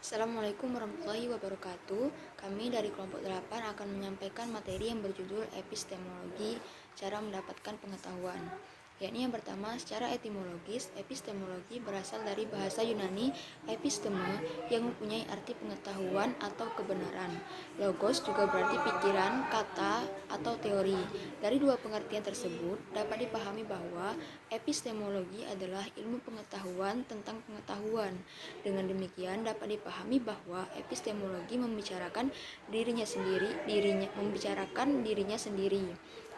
Assalamualaikum warahmatullahi wabarakatuh. Kami dari kelompok 8 akan menyampaikan materi yang berjudul epistemologi, cara mendapatkan pengetahuan. Yakni yang pertama, secara etimologis, epistemologi berasal dari bahasa Yunani episteme yang mempunyai arti pengetahuan atau kebenaran. Logos juga berarti pikiran, kata, atau teori. Dari dua pengertian tersebut, dapat dipahami bahwa epistemologi adalah ilmu pengetahuan tentang pengetahuan. Dengan demikian dapat dipahami bahwa epistemologi membicarakan dirinya sendiri,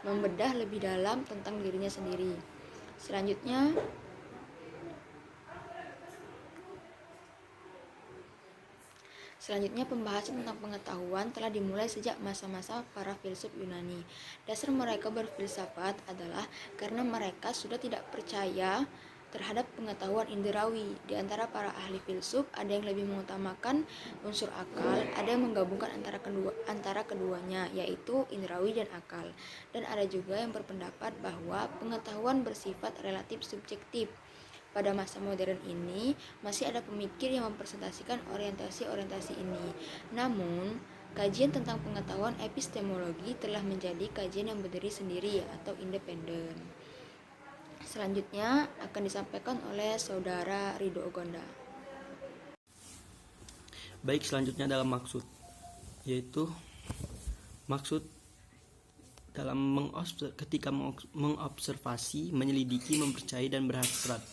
membedah lebih dalam tentang dirinya sendiri. Selanjutnya pembahasan tentang pengetahuan telah dimulai sejak masa-masa para filsuf Yunani. Dasar mereka berfilsafat adalah karena mereka sudah tidak percaya terhadap pengetahuan indrawi. Di antara para ahli filsuf ada yang lebih mengutamakan unsur akal, ada yang menggabungkan antara keduanya, yaitu indrawi dan akal. Dan ada juga yang berpendapat bahwa pengetahuan bersifat relatif subjektif. Pada masa modern ini, masih ada pemikir yang mempresentasikan orientasi-orientasi ini. Namun, kajian tentang pengetahuan epistemologi telah menjadi kajian yang berdiri sendiri atau independen. Selanjutnya akan disampaikan oleh Saudara Ridho Ogonda. Baik, selanjutnya dalam maksud, yaitu maksud dalam ketika mengobservasi, menyelidiki, mempercayai, dan berhasrat.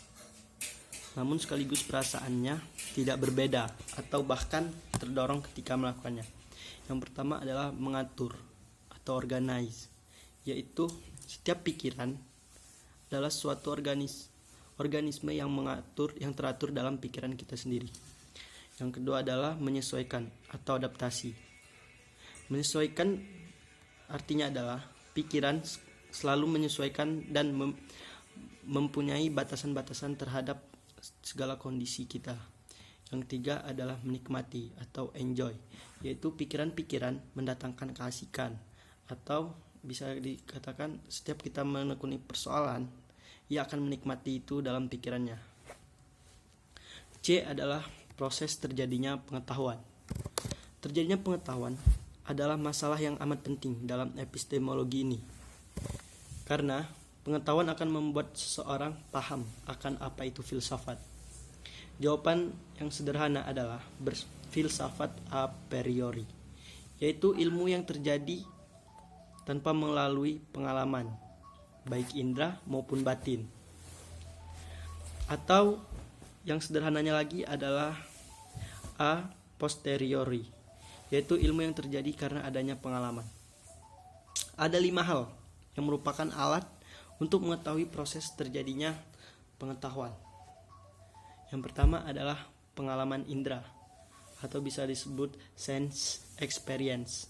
Namun sekaligus perasaannya tidak berbeda atau bahkan terdorong ketika melakukannya. Yang pertama adalah mengatur atau organize, yaitu setiap pikiran adalah suatu organisme yang teratur dalam pikiran kita sendiri. Yang kedua adalah menyesuaikan atau adaptasi. Menyesuaikan artinya adalah pikiran selalu menyesuaikan dan mempunyai batasan-batasan terhadap segala kondisi kita. Yang ketiga adalah menikmati atau enjoy, yaitu pikiran-pikiran mendatangkan keasikan, atau bisa dikatakan setiap kita menekuni persoalan, ia akan menikmati itu dalam pikirannya. C adalah proses terjadinya pengetahuan. Terjadinya pengetahuan adalah masalah yang amat penting dalam epistemologi ini, karena pengetahuan akan membuat seseorang paham akan apa itu filsafat. Jawaban yang sederhana adalah filsafat a priori, yaitu ilmu yang terjadi tanpa melalui pengalaman, baik indera maupun batin. Atau yang sederhananya lagi adalah a posteriori, yaitu ilmu yang terjadi karena adanya pengalaman. Ada 5 hal yang merupakan alat untuk mengetahui proses terjadinya pengetahuan. Yang pertama adalah pengalaman indera, atau bisa disebut sense experience.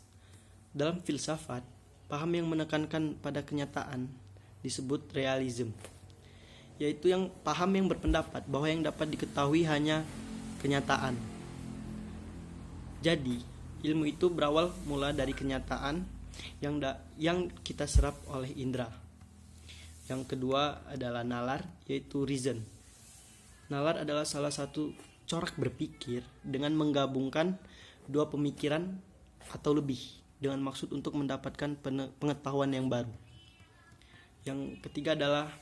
Dalam filsafat, paham yang menekankan pada kenyataan disebut realism, yaitu paham yang berpendapat bahwa yang dapat diketahui hanya kenyataan. Jadi, ilmu itu berawal mula dari kenyataan yang kita serap oleh indera. Yang kedua adalah nalar, yaitu reason. Nalar adalah salah satu corak berpikir dengan menggabungkan dua pemikiran atau lebih dengan maksud untuk mendapatkan pengetahuan yang baru. Yang ketiga adalah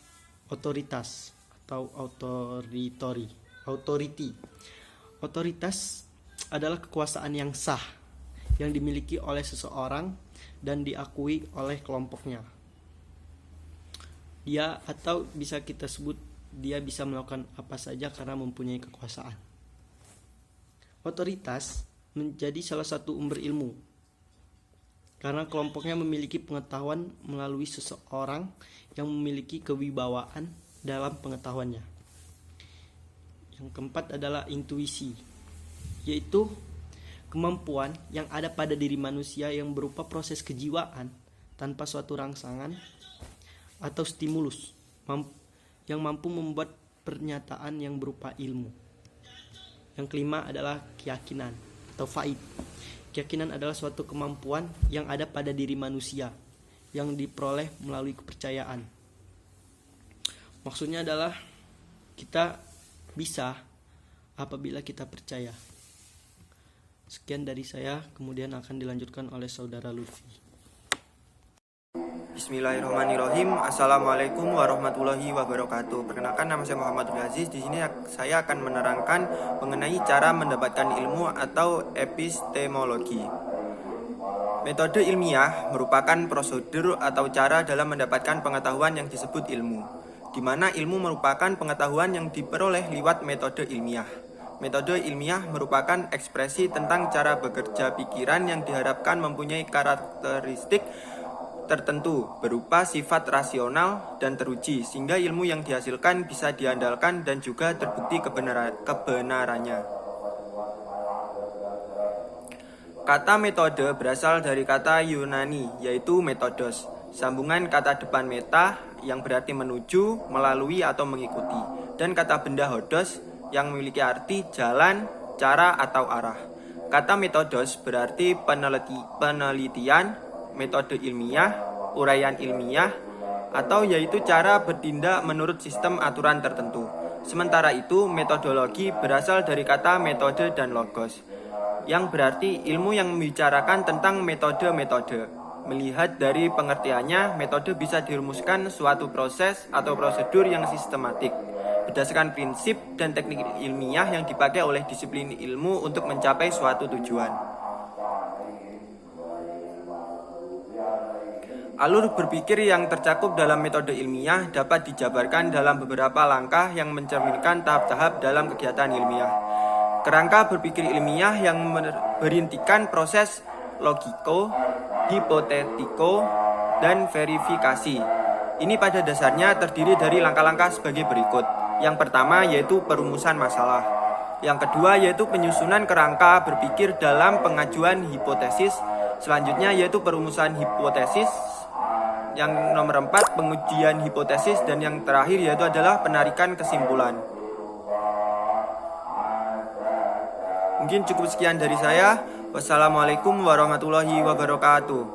otoritas atau authority. Otoritas adalah kekuasaan yang sah yang dimiliki oleh seseorang dan diakui oleh kelompoknya. Dia, atau bisa kita sebut, dia bisa melakukan apa saja karena mempunyai kekuasaan. Otoritas menjadi salah satu sumber ilmu karena kelompoknya memiliki pengetahuan melalui seseorang yang memiliki kewibawaan dalam pengetahuannya. Yang keempat adalah intuisi, yaitu kemampuan yang ada pada diri manusia yang berupa proses kejiwaan tanpa suatu rangsangan atau stimulus yang mampu membuat pernyataan yang berupa ilmu. Yang kelima adalah keyakinan atau faid. Keyakinan adalah suatu kemampuan yang ada pada diri manusia yang diperoleh melalui kepercayaan. Maksudnya adalah kita bisa apabila kita percaya. Sekian dari saya, kemudian akan dilanjutkan oleh saudara Lutfi. Bismillahirrahmanirrahim. Assalamualaikum warahmatullahi wabarakatuh. Perkenalkan, nama saya Muhammad Aziz. Di sini saya akan menerangkan mengenai cara mendapatkan ilmu atau epistemologi. Metode ilmiah merupakan prosedur atau cara dalam mendapatkan pengetahuan yang disebut ilmu, di mana ilmu merupakan pengetahuan yang diperoleh lewat metode ilmiah. Metode ilmiah merupakan ekspresi tentang cara bekerja pikiran yang diharapkan mempunyai karakteristik tertentu berupa sifat rasional dan teruji, sehingga ilmu yang dihasilkan bisa diandalkan dan juga terbukti kebenarannya. Kata metode berasal dari kata Yunani, yaitu metodos, sambungan kata depan meta yang berarti menuju, melalui, atau mengikuti, dan kata benda hodos yang memiliki arti jalan, cara, atau arah. Kata metodos berarti penelitian, metode ilmiah, uraian ilmiah, atau yaitu cara bertindak menurut sistem aturan tertentu. Sementara itu, metodologi berasal dari kata metode dan logos, yang berarti ilmu yang membicarakan tentang metode-metode. Melihat dari pengertiannya, metode bisa dirumuskan suatu proses atau prosedur yang sistematik berdasarkan prinsip dan teknik ilmiah yang dipakai oleh disiplin ilmu untuk mencapai suatu tujuan. Alur berpikir yang tercakup dalam metode ilmiah dapat dijabarkan dalam beberapa langkah yang mencerminkan tahap-tahap dalam kegiatan ilmiah. Kerangka berpikir ilmiah yang berintikan proses logiko, hipotetiko, dan verifikasi. Ini pada dasarnya terdiri dari langkah-langkah sebagai berikut. Yang pertama yaitu perumusan masalah. Yang kedua yaitu penyusunan kerangka berpikir dalam pengajuan hipotesis. Selanjutnya yaitu perumusan hipotesis. Yang nomor 4 pengujian hipotesis, dan yang terakhir yaitu adalah penarikan kesimpulan. Mungkin cukup sekian dari saya. Wassalamualaikum warahmatullahi wabarakatuh.